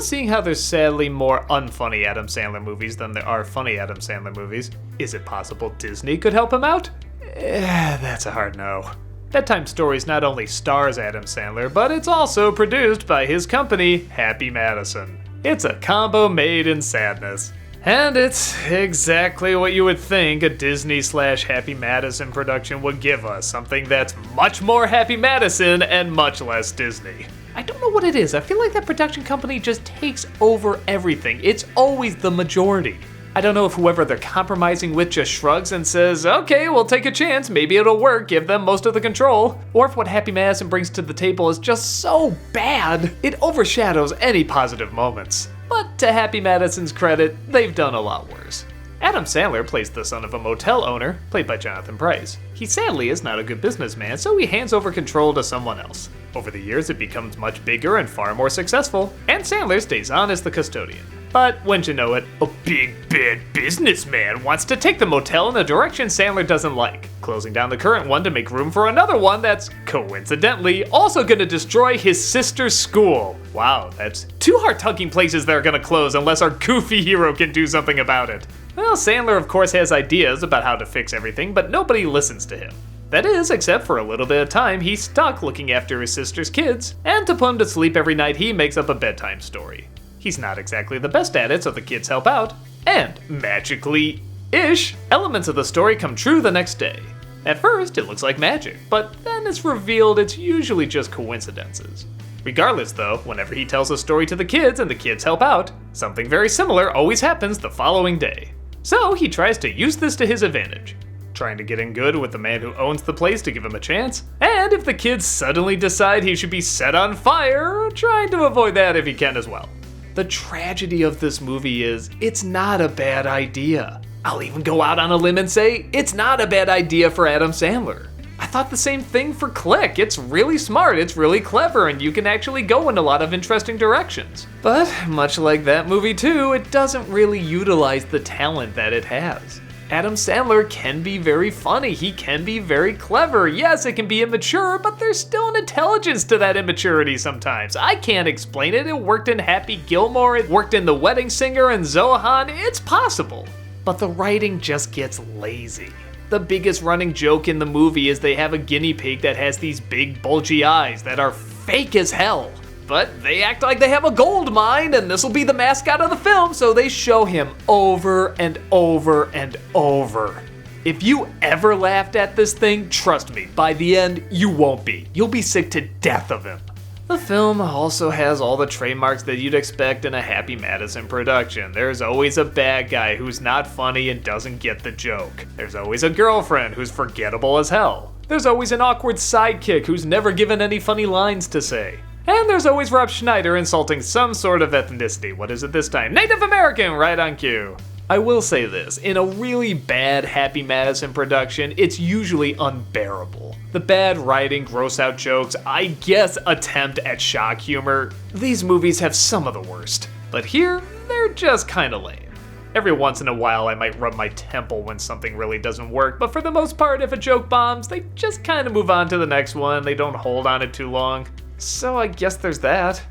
seeing how there's sadly more unfunny Adam Sandler movies than there are funny Adam Sandler movies, is it possible Disney could help him out? That's a hard no. Bedtime Stories not only stars Adam Sandler, but it's also produced by his company, Happy Madison. It's a combo made in sadness. And it's exactly what you would think a Disney/Happy Madison production would give us, something that's much more Happy Madison and much less Disney. I don't know what it is, I feel like that production company just takes over everything. It's always the majority. I don't know if whoever they're compromising with just shrugs and says, okay, we'll take a chance, maybe it'll work, give them most of the control. Or if what Happy Madison brings to the table is just so bad, it overshadows any positive moments. But to Happy Madison's credit, they've done a lot worse. Adam Sandler plays the son of a motel owner, played by Jonathan Pryce. He sadly is not a good businessman, so he hands over control to someone else. Over the years, it becomes much bigger and far more successful, and Sandler stays on as the custodian. But wouldn't you know it, a big bad businessman wants to take the motel in a direction Sandler doesn't like, closing down the current one to make room for another one that's, coincidentally, also gonna destroy his sister's school. Wow, that's two heart-tugging places that are gonna close unless our goofy hero can do something about it. Well, Sandler of course has ideas about how to fix everything, but nobody listens to him. That is, except for a little bit of time he's stuck looking after his sister's kids, and to put him to sleep every night he makes up a bedtime story. He's not exactly the best at it, so the kids help out, and magically-ish, elements of the story come true the next day. At first, it looks like magic, but then it's revealed it's usually just coincidences. Regardless though, whenever he tells a story to the kids and the kids help out, something very similar always happens the following day. So he tries to use this to his advantage, trying to get in good with the man who owns the place to give him a chance, and if the kids suddenly decide he should be set on fire, trying to avoid that if he can as well. The tragedy of this movie is, it's not a bad idea. I'll even go out on a limb and say, it's not a bad idea for Adam Sandler. I thought the same thing for Click. It's really smart, it's really clever, and you can actually go in a lot of interesting directions. But, much like that movie too, it doesn't really utilize the talent that it has. Adam Sandler can be very funny, he can be very clever. Yes, it can be immature, but there's still an intelligence to that immaturity sometimes. I can't explain it. It worked in Happy Gilmore, it worked in The Wedding Singer and Zohan. It's possible. But the writing just gets lazy. The biggest running joke in the movie is they have a guinea pig that has these big bulgy eyes that are fake as hell. But they act like they have a gold mine and this will be the mascot of the film, so they show him over and over and over. If you ever laughed at this thing, trust me, by the end, you won't be. You'll be sick to death of him. The film also has all the trademarks that you'd expect in a Happy Madison production. There's always a bad guy who's not funny and doesn't get the joke. There's always a girlfriend who's forgettable as hell. There's always an awkward sidekick who's never given any funny lines to say. And there's always Rob Schneider insulting some sort of ethnicity. What is it this time? Native American, right on cue. I will say this, in a really bad Happy Madison production, it's usually unbearable. The bad writing, gross out jokes, I guess attempt at shock humor, these movies have some of the worst. But here, they're just kinda lame. Every once in a while I might rub my temple when something really doesn't work, but for the most part if a joke bombs, they just kinda move on to the next one, they don't hold on it too long. So I guess there's that.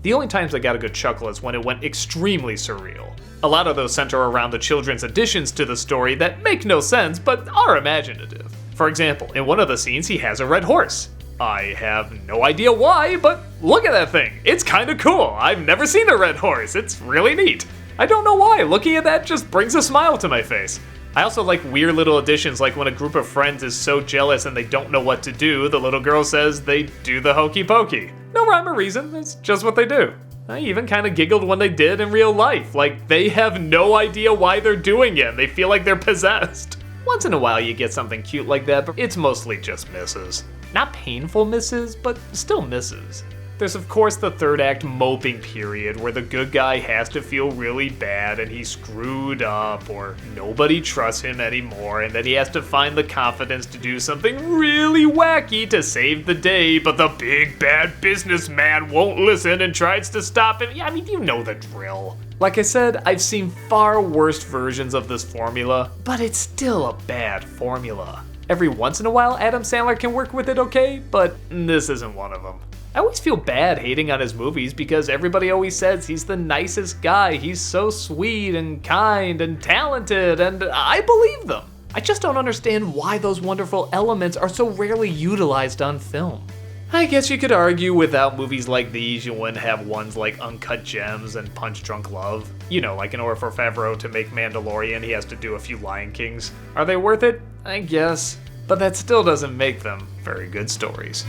The only times I got a good chuckle is when it went extremely surreal. A lot of those center around the children's additions to the story that make no sense but are imaginative. For example, in one of the scenes he has a red horse. I have no idea why, but look at that thing. It's kinda cool. I've never seen a red horse. It's really neat. I don't know why. Looking at that just brings a smile to my face. I also like weird little additions, like when a group of friends is so jealous and they don't know what to do, the little girl says they do the hokey pokey. No rhyme or reason, it's just what they do. I even kind of giggled when they did in real life, like they have no idea why they're doing it and they feel like they're possessed. Once in a while you get something cute like that, but it's mostly just misses. Not painful misses, but still misses. There's of course the third act moping period where the good guy has to feel really bad and he screwed up or nobody trusts him anymore and then he has to find the confidence to do something really wacky to save the day, but the big bad businessman won't listen and tries to stop him. Yeah, I mean, you know the drill. Like I said, I've seen far worse versions of this formula, but it's still a bad formula. Every once in a while Adam Sandler can work with it okay, but this isn't one of them. I always feel bad hating on his movies because everybody always says he's the nicest guy, he's so sweet and kind and talented, and I believe them. I just don't understand why those wonderful elements are so rarely utilized on film. I guess you could argue without movies like these, you wouldn't have ones like Uncut Gems and Punch Drunk Love. You know, like in order for Favreau to make Mandalorian, he has to do a few Lion Kings. Are they worth it? I guess. But that still doesn't make them very good stories.